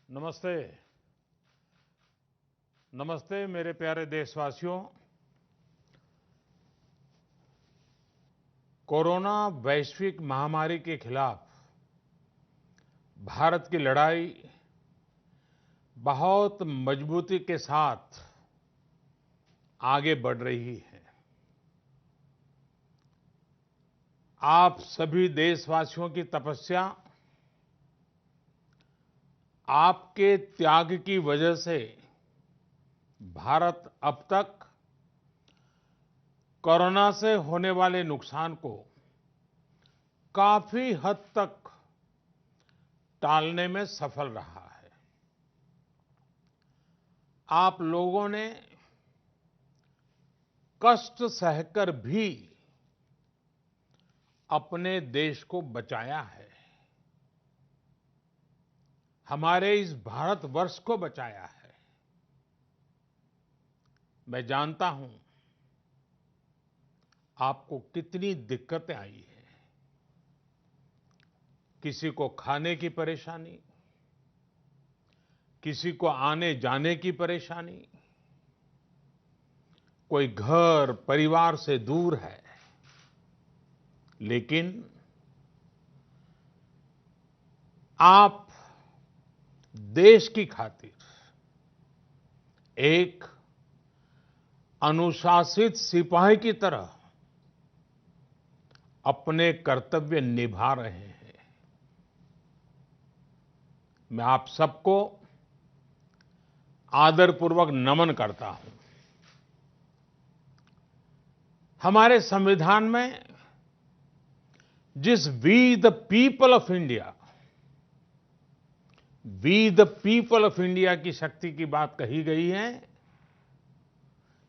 नमस्ते। नमस्ते मेरे प्यारे देशवासियों। कोरोना वैश्विक महामारी के खिलाफ भारत की लड़ाई बहुत मजबूती के साथ आगे बढ़ रही है। आप सभी देशवासियों की तपस्या, आपके त्याग की वजह से भारत अब तक कोरोना से होने वाले नुकसान को काफी हद तक टालने में सफल रहा है। आप लोगों ने कष्ट सहकर भी अपने देश को बचाया है, हमारे इस भारतवर्ष को बचाया है। मैं जानता हूं आपको कितनी दिक्कतें आई हैं। किसी को खाने की परेशानी, किसी को आने जाने की परेशानी, कोई घर परिवार से दूर है, लेकिन आप देश की खातिर एक अनुशासित सिपाही की तरह अपने कर्तव्य निभा रहे हैं। मैं आप सबको आदरपूर्वक नमन करता हूं। हमारे संविधान में जिस we the people of India, we the people of India की शक्ति की बात कही गई है,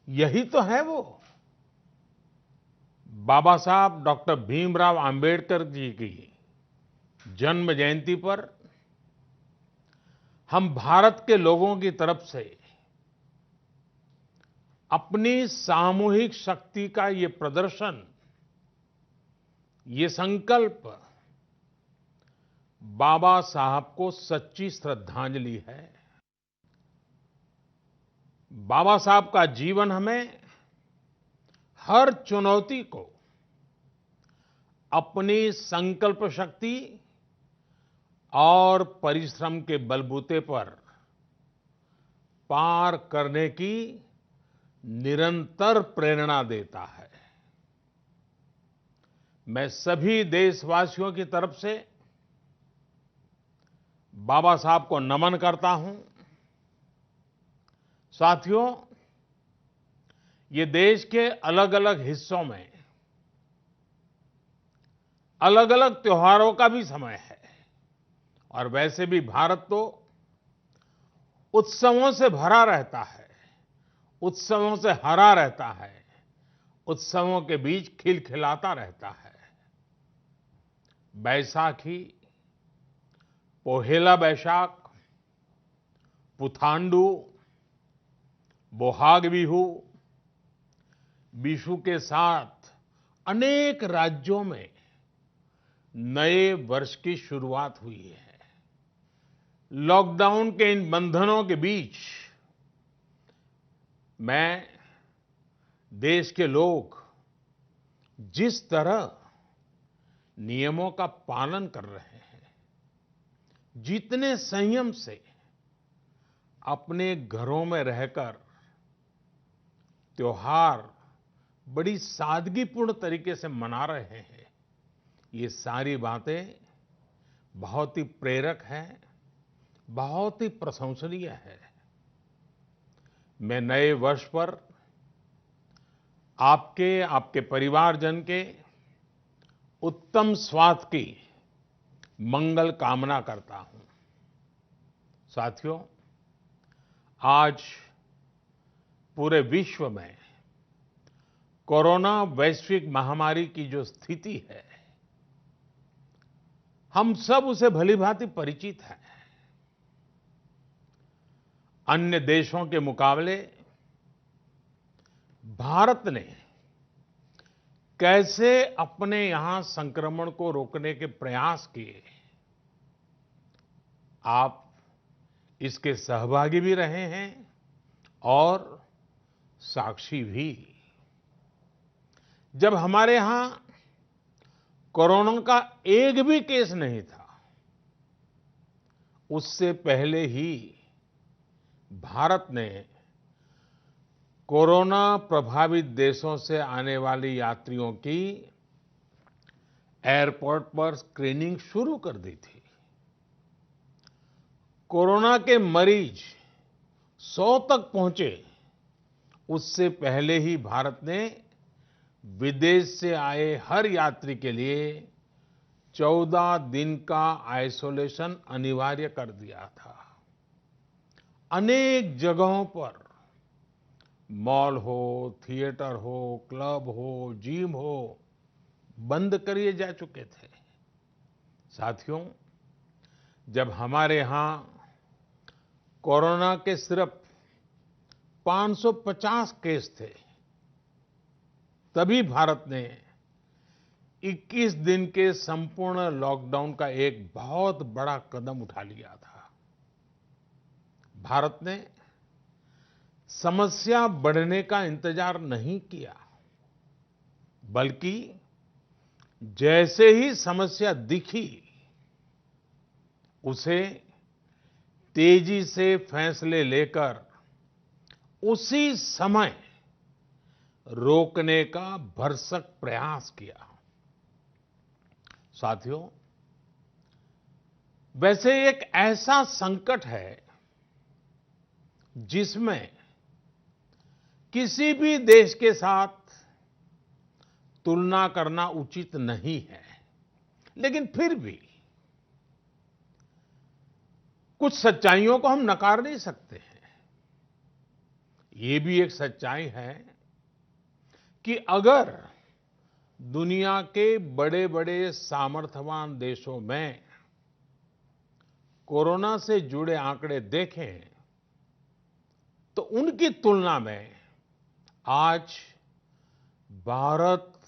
यही तो है वो। बाबा साहब डॉक्टर भीमराव अंबेडकर जी की जन्म जयंती पर हम भारत के लोगों की तरफ से अपनी सामूहिक शक्ति का ये प्रदर्शन, ये संकल्प बाबा साहब को सच्ची श्रद्धांजलि है। बाबा साहब का जीवन हमें हर चुनौती को अपनी संकल्प शक्ति और परिश्रम के बलबूते पर पार करने की निरंतर प्रेरणा देता है। मैं सभी देशवासियों की तरफ से बाबा साहब को नमन करता हूं। साथियों, ये देश के अलग-अलग हिस्सों में अलग-अलग त्योहारों का भी समय है और वैसे भी भारत तो उत्सवों से भरा रहता है, उत्सवों से हरा रहता है, उत्सवों के बीच खिलखिलाता रहता है। बैसाखी, पोहेला बैशाख, पुथांडू, बोहाग बिहू, बिशु के साथ अनेक राज्यों में नए वर्ष की शुरुआत हुई है। लॉकडाउन के इन बंधनों के बीच मैं देश के लोग जिस तरह नियमों का पालन कर रहे हैं, जितने संयम से अपने घरों में रहकर त्योहार बड़ी सादगीपूर्ण तरीके से मना रहे हैं, ये सारी बातें बहुत ही प्रेरक हैं, बहुत ही प्रशंसनीय है। मैं नए वर्ष पर आपके परिवारजन के उत्तम स्वास्थ्य की मंगल कामना करता हूं। साथियों, आज पूरे विश्व में कोरोना वैश्विक महामारी की जो स्थिति है, हम सब उसे भलीभांति परिचित हैं। अन्य देशों के मुकाबले भारत ने कैसे अपने यहां संक्रमण को रोकने के प्रयास किए, आप इसके सहभागी भी रहे हैं और साक्षी भी। जब हमारे यहां कोरोना का एक भी केस नहीं था, उससे पहले ही भारत ने कोरोना प्रभावित देशों से आने वाले यात्रियों की एयरपोर्ट पर स्क्रीनिंग शुरू कर दी थी। कोरोना के मरीज 100 तक पहुंचे, उससे पहले ही भारत ने विदेश से आए हर यात्री के लिए 14 दिन का आइसोलेशन अनिवार्य कर दिया था। अनेक जगहों पर मॉल हो, थिएटर हो, क्लब हो, जिम हो, बंद कर दिए जा चुके थे। साथियों, जब हमारे यहां कोरोना के सिर्फ 550 केस थे, तभी भारत ने 21 दिन के संपूर्ण लॉकडाउन का एक बहुत बड़ा कदम उठा लिया था। भारत ने समस्या बढ़ने का इंतजार नहीं किया, बल्कि जैसे ही समस्या दिखी, उसे तेजी से फैसले लेकर उसी समय रोकने का भरसक प्रयास किया। साथियों, वैसे एक ऐसा संकट है जिसमें किसी भी देश के साथ तुलना करना उचित नहीं है, लेकिन फिर भी कुछ सच्चाइयों को हम नकार नहीं सकते हैं। ये भी एक सच्चाई है कि अगर दुनिया के बड़े-बड़े सामर्थ्यवान देशों में कोरोना से जुड़े आंकड़े देखें, तो उनकी तुलना में आज भारत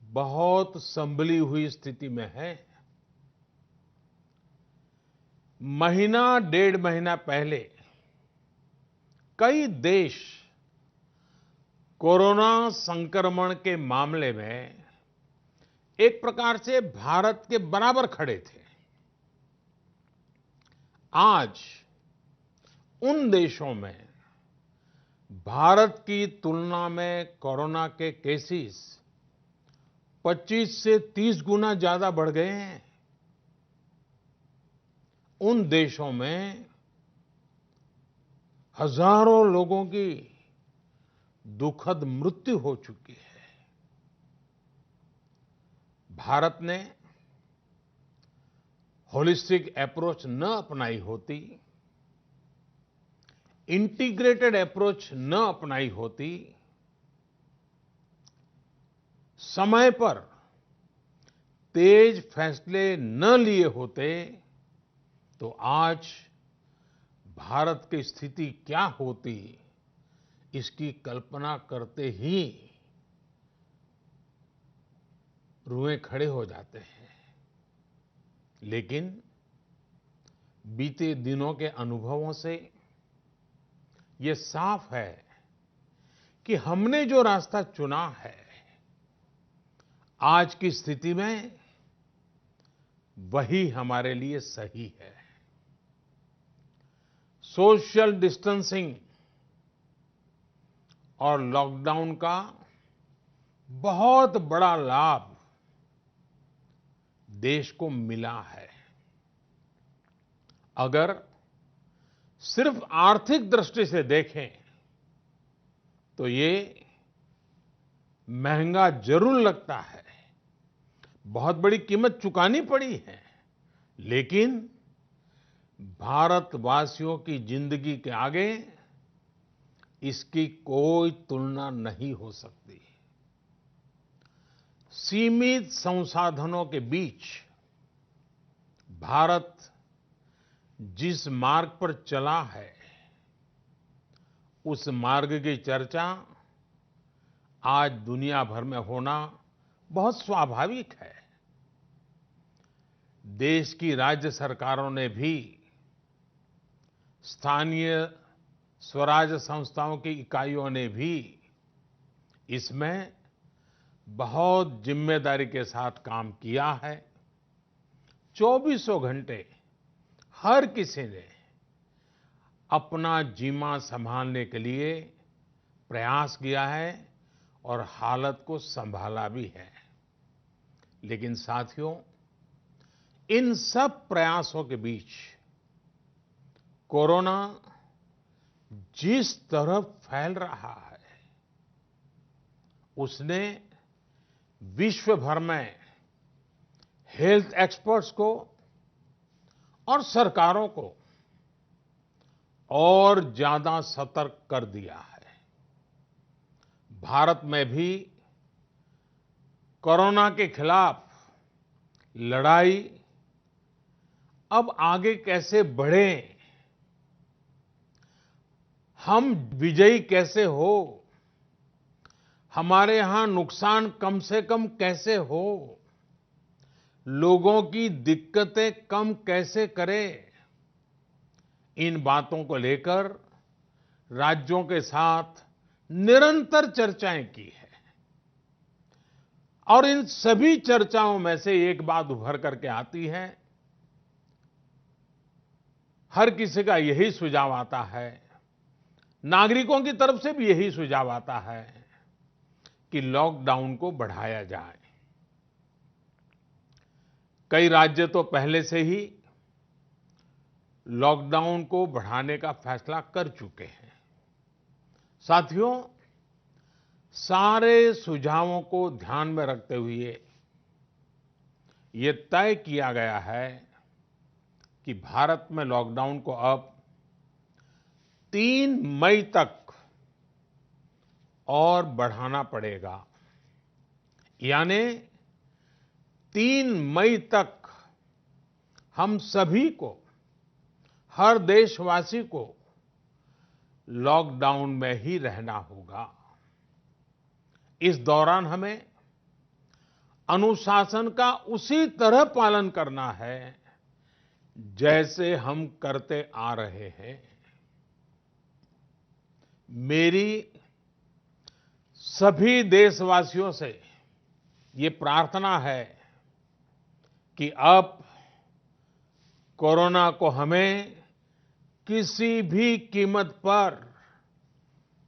बहुत संभली हुई स्थिति में है। महीना, 1.5 महीना पहले कई देश कोरोना संक्रमण के मामले में एक प्रकार से भारत के बराबर खड़े थे। आज उन देशों में भारत की तुलना में कोरोना के केसेस 25 से 30 गुना ज्यादा बढ़ गए हैं। उन देशों में हजारों लोगों की दुखद मृत्यु हो चुकी है। भारत ने होलिस्टिक अप्रोच न अपनाई होती, इंटीग्रेटेड अप्रोच न अपनाई होती, समय पर तेज फैसले न लिए होते, तो आज भारत की स्थिति क्या होती, इसकी कल्पना करते ही रुएं खड़े हो जाते हैं। लेकिन बीते दिनों के अनुभवों से ये साफ है कि हमने जो रास्ता चुना है, आज की स्थिति में वही हमारे लिए सही है। सोशल डिस्टेंसिंग और लॉकडाउन का बहुत बड़ा लाभ देश को मिला है। अगर सिर्फ आर्थिक दृष्टि से देखें तो ये महंगा जरूर लगता है, बहुत बड़ी कीमत चुकानी पड़ी है, लेकिन भारतवासियों की जिंदगी के आगे इसकी कोई तुलना नहीं हो सकती। सीमित संसाधनों के बीच भारत जिस मार्ग पर चला है, उस मार्ग की चर्चा आज दुनिया भर में होना बहुत स्वाभाविक है। देश की राज्य सरकारों ने भी स्थानीय स्वराज संस्थाओं की इकाइयों ने भी इसमें बहुत जिम्मेदारी के साथ काम किया है। चौबीसों घंटे हर किसी ने अपना जीमा संभालने के लिए प्रयास किया है और हालत को संभाला भी है। लेकिन साथियों, इन सब प्रयासों के बीच कोरोना जिस तरह फैल रहा है, उसने विश्व भर में हेल्थ एक्सपर्ट्स को और सरकारों को और ज्यादा सतर्क कर दिया है। भारत में भी कोरोना के खिलाफ लड़ाई अब आगे कैसे बढ़े, हम विजयी कैसे हो, हमारे यहां नुकसान कम से कम कैसे हो, लोगों की दिक्कतें कम कैसे करें, इन बातों को लेकर राज्यों के साथ निरंतर चर्चाएं की है। और इन सभी चर्चाओं में से एक बात उभर करके आती है, हर किसी का यही सुझाव आता है, नागरिकों की तरफ से भी यही सुझाव आता है कि लॉकडाउन को बढ़ाया जाए। कई राज्य तो पहले से ही लॉकडाउन को बढ़ाने का फैसला कर चुके हैं। साथियों, सारे सुझावों को ध्यान में रखते हुए ये तय किया गया है कि भारत में लॉकडाउन को अब 3 मई तक और बढ़ाना पड़ेगा। यानी 3 मई तक हम सभी को, हर देशवासी को लॉकडाउन में ही रहना होगा। इस दौरान हमें अनुशासन का उसी तरह पालन करना है जैसे हम करते आ रहे हैं। मेरी सभी देशवासियों से ये प्रार्थना है कि अब कोरोना को हमें किसी भी कीमत पर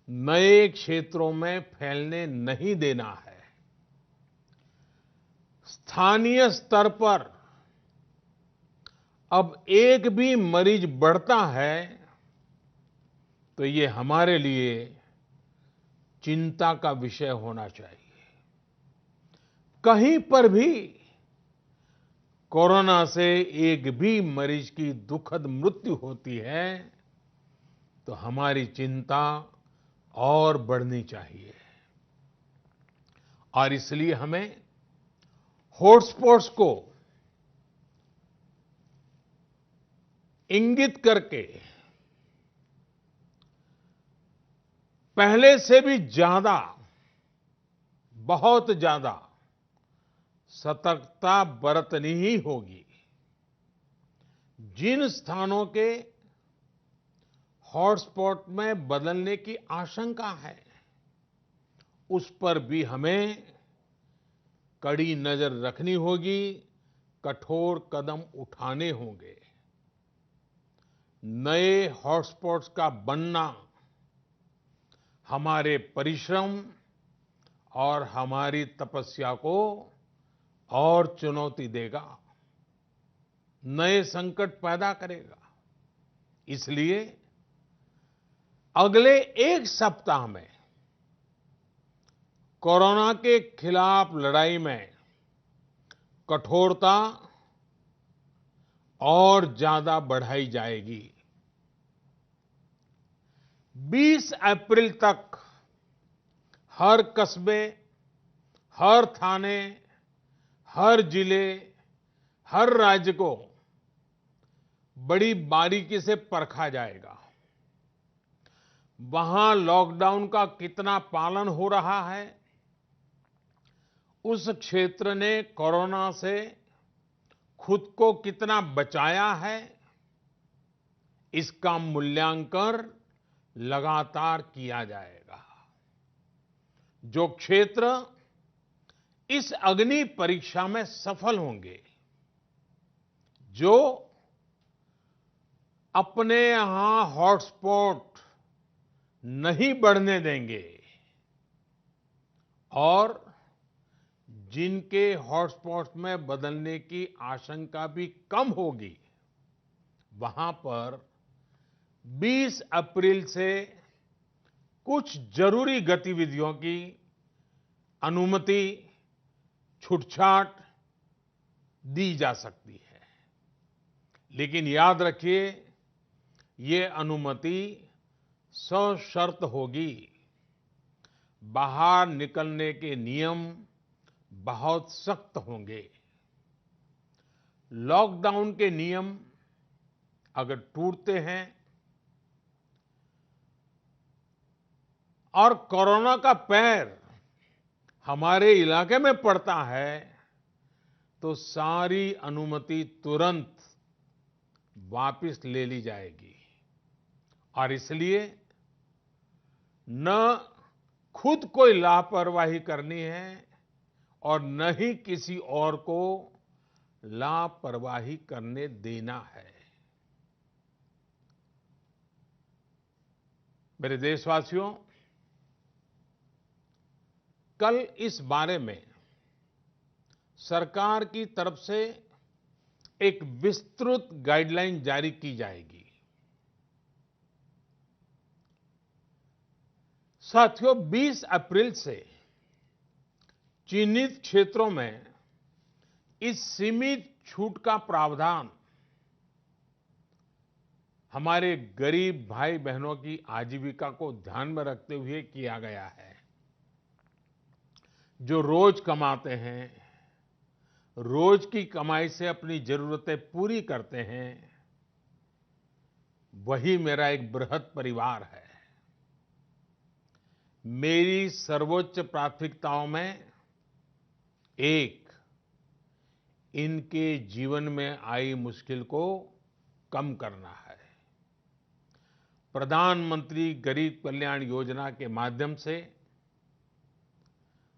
नए क्षेत्रों में फैलने नहीं देना है। स्थानीय स्तर पर अब एक भी मरीज बढ़ता है तो ये हमारे लिए चिंता का विषय होना चाहिए। कहीं पर भी कोरोना से एक भी मरीज की दुखद मृत्यु होती है तो हमारी चिंता और बढ़नी चाहिए। और इसलिए हमें हॉटस्पॉट्स को इंगित करके पहले से भी ज्यादा, बहुत ज्यादा सतर्कता बरतनी ही होगी। जिन स्थानों के हॉटस्पॉट में बदलने की आशंका है, उस पर भी हमें कड़ी नजर रखनी होगी, कठोर कदम उठाने होंगे। नए हॉटस्पॉट्स का बनना हमारे परिश्रम और हमारी तपस्या को और चुनौती देगा, नए संकट पैदा करेगा। इसलिए अगले एक सप्ताह में कोरोना के खिलाफ लड़ाई में कठोरता और ज्यादा बढ़ाई जाएगी। 20 अप्रैल तक हर कस्बे, हर थाने, हर जिले, हर राज्य को बड़ी बारीकी से परखा जाएगा। वहां लॉकडाउन का कितना पालन हो रहा है, उस क्षेत्र ने कोरोना से खुद को कितना बचाया है, इसका मूल्यांकन लगातार किया जाएगा। जो क्षेत्र इस अग्नि परीक्षा में सफल होंगे, जो अपने यहां हॉटस्पॉट नहीं बढ़ने देंगे और जिनके हॉटस्पॉट्स में बदलने की आशंका भी कम होगी, वहां पर 20 अप्रैल से कुछ जरूरी गतिविधियों की अनुमति, छूटछाट दी जा सकती है। लेकिन याद रखिए, ये अनुमति सशर्त होगी। बाहर निकलने के नियम बहुत सख्त होंगे। लॉकडाउन के नियम अगर टूटते हैं और कोरोना का पैर हमारे इलाके में पड़ता है, तो सारी अनुमति तुरंत वापस ले ली जाएगी। और इसलिए न खुद कोई लापरवाही करनी है और न ही किसी और को लापरवाही करने देना है। मेरे देशवासियों, कल इस बारे में सरकार की तरफ से एक विस्तृत गाइडलाइन जारी की जाएगी। साथियों, 20 अप्रैल से चिन्हित क्षेत्रों में इस सीमित छूट का प्रावधान हमारे गरीब भाई बहनों की आजीविका को ध्यान में रखते हुए किया गया है। जो रोज कमाते हैं, रोज की कमाई से अपनी जरूरतें पूरी करते हैं, वही मेरा एक बृहद परिवार है। मेरी सर्वोच्च प्राथमिकताओं में एक, इनके जीवन में आई मुश्किल को कम करना है। प्रधानमंत्री गरीब कल्याण योजना के माध्यम से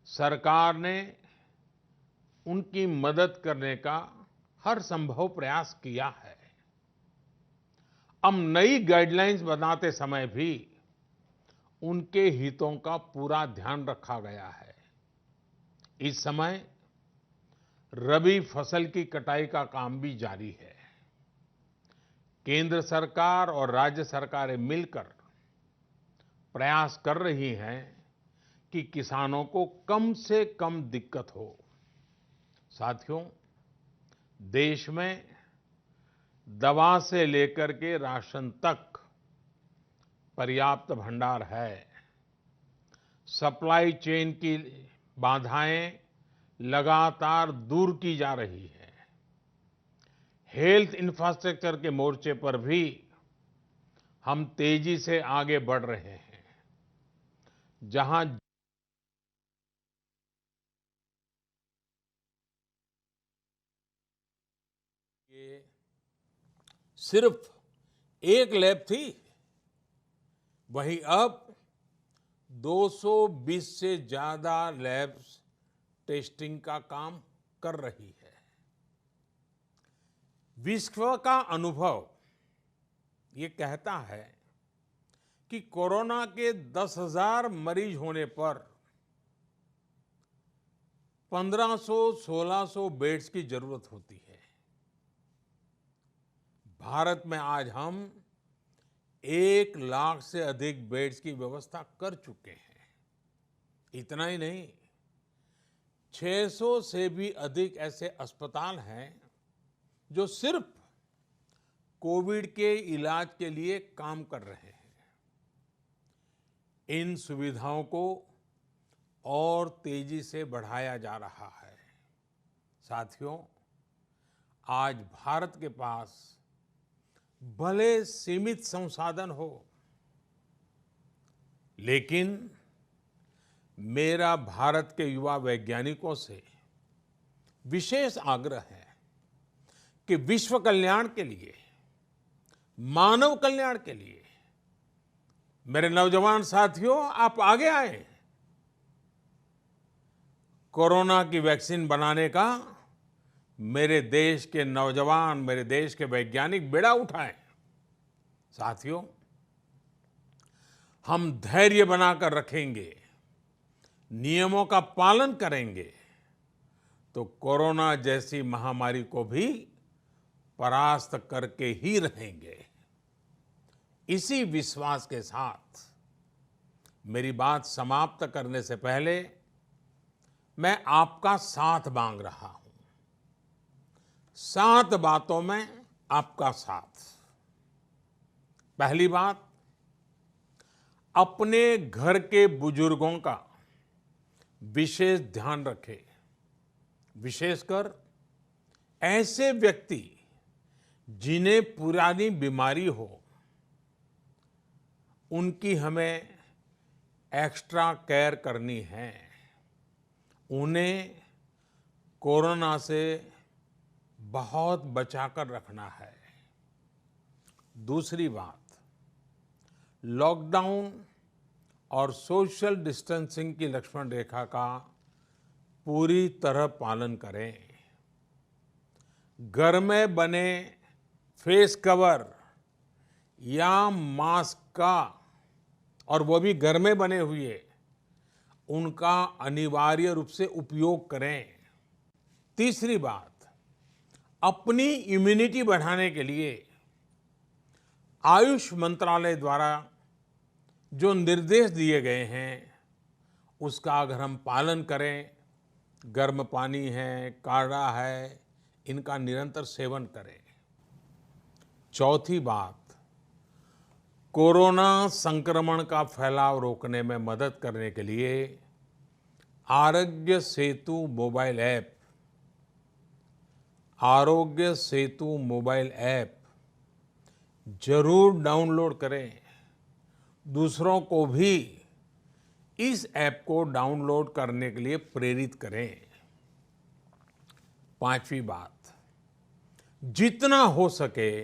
सरकार ने उनकी मदद करने का हर संभव प्रयास किया है। अब नई गाइडलाइंस बनाते समय भी उनके हितों का पूरा ध्यान रखा गया है। इस समय रबी फसल की कटाई का काम भी जारी है। केंद्र सरकार और राज्य सरकारें मिलकर प्रयास कर रही हैं कि किसानों को कम से कम दिक्कत हो। साथियों, देश में दवा से लेकर के राशन तक पर्याप्त भंडार है। सप्लाई चेन की बाधाएं लगातार दूर की जा रही है। हेल्थ इंफ्रास्ट्रक्चर के मोर्चे पर भी हम तेजी से आगे बढ़ रहे हैं। जहां सिर्फ एक लैब थी, वहीं अब 220 से ज्यादा लैब्स टेस्टिंग का काम कर रही है। विश्व का अनुभव ये कहता है कि कोरोना के 10,000 मरीज होने पर 1500-1600 बेड्स की जरूरत होती है। भारत में आज हम 1 लाख से अधिक बेड्स की व्यवस्था कर चुके हैं। इतना ही नहीं, 600 से भी अधिक ऐसे अस्पताल हैं जो सिर्फ कोविड के इलाज के लिए काम कर रहे हैं। इन सुविधाओं को और तेजी से बढ़ाया जा रहा है। साथियों, आज भारत के पास भले सीमित संसाधन हो, लेकिन मेरा भारत के युवा वैज्ञानिकों से विशेष आग्रह है कि विश्व कल्याण के लिए मानव कल्याण के लिए। मेरे नौजवान साथियों, आप आगे आए। कोरोना की वैक्सीन बनाने का मेरे देश के नौजवान, मेरे देश के वैज्ञानिक बेड़ा उठाएं। साथियों, हम धैर्य बनाकर रखेंगे, नियमों का पालन करेंगे, तो कोरोना जैसी महामारी को भी परास्त करके ही रहेंगे। इसी विश्वास के साथ मेरी बात समाप्त करने से पहले मैं आपका साथ मांग रहा हूं। 7 बातों में आपका साथ। पहली बात, अपने घर के बुजुर्गों का विशेष ध्यान रखें। विशेषकर ऐसे व्यक्ति जिन्हें पुरानी बीमारी हो, उनकी हमें एक्स्ट्रा केयर करनी है। उन्हें कोरोना से बहुत बचाकर रखना है। दूसरी बात, लॉकडाउन और सोशल डिस्टेंसिंग की लक्ष्मण रेखा का पूरी तरह पालन करें। घर में बने फेस कवर या मास्क का, और वो भी घर में बने हुए, उनका अनिवार्य रूप से उपयोग करें। तीसरी बात, अपनी इम्यूनिटी बढ़ाने के लिए आयुष मंत्रालय द्वारा जो निर्देश दिए गए हैं, उसका अगर हम पालन करें, गर्म पानी है, काढ़ा है, इनका निरंतर सेवन करें। चौथी बात, कोरोना संक्रमण का फैलाव रोकने में मदद करने के लिए Aarogya Setu mobile app, Aarogya Setu mobile app जरूर डाउनलोड करें। दूसरों को भी इस ऐप को डाउनलोड करने के लिए प्रेरित करें। पांचवी बात, जितना हो सके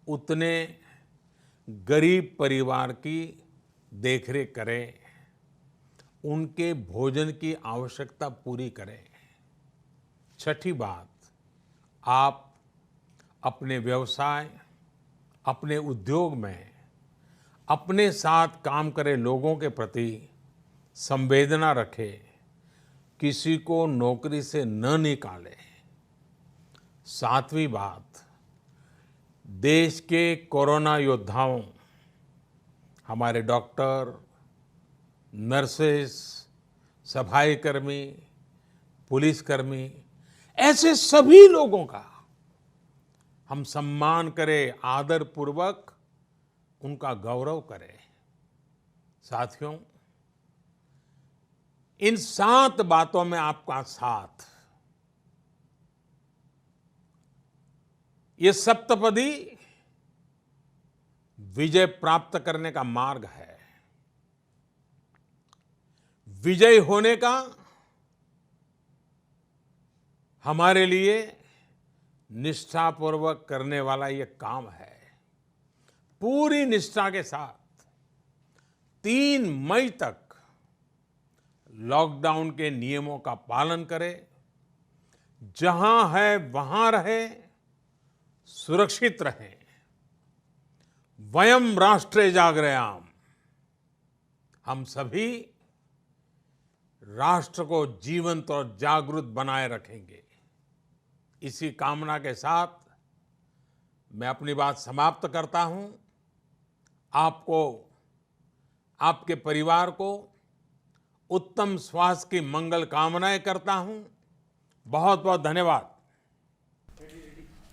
उतने गरीब परिवार की देखरेख करें, उनके भोजन की आवश्यकता पूरी करें। छठी बात, आप अपने व्यवसाय, अपने उद्योग में अपने साथ काम करे लोगों के प्रति संवेदना रखें, किसी को नौकरी से न निकालें। सातवीं बात, देश के कोरोना योद्धाओं, हमारे डॉक्टर, नर्सेस, सफाई कर्मी, पुलिसकर्मी, ऐसे सभी लोगों का हम सम्मान करें, आदर पूर्वक उनका गौरव करें। साथियों, इन 7 बातों में आपका साथ, ये सप्तपदी विजय प्राप्त करने का मार्ग है। विजय होने का हमारे लिए निष्ठापूर्वक करने वाला ये काम है। पूरी निष्ठा के साथ 3 मई तक लॉकडाउन के नियमों का पालन करें। जहां है वहां रहें, सुरक्षित रहें। वयम राष्ट्रे जागृयाम, हम सभी राष्ट्र को जीवंत और जागृत बनाए रखेंगे। इसी कामना के साथ मैं अपनी बात समाप्त करता हूं। आपको, आपके परिवार को उत्तम स्वास्थ्य की मंगल कामनाएं करता हूं। बहुत बहुत धन्यवाद।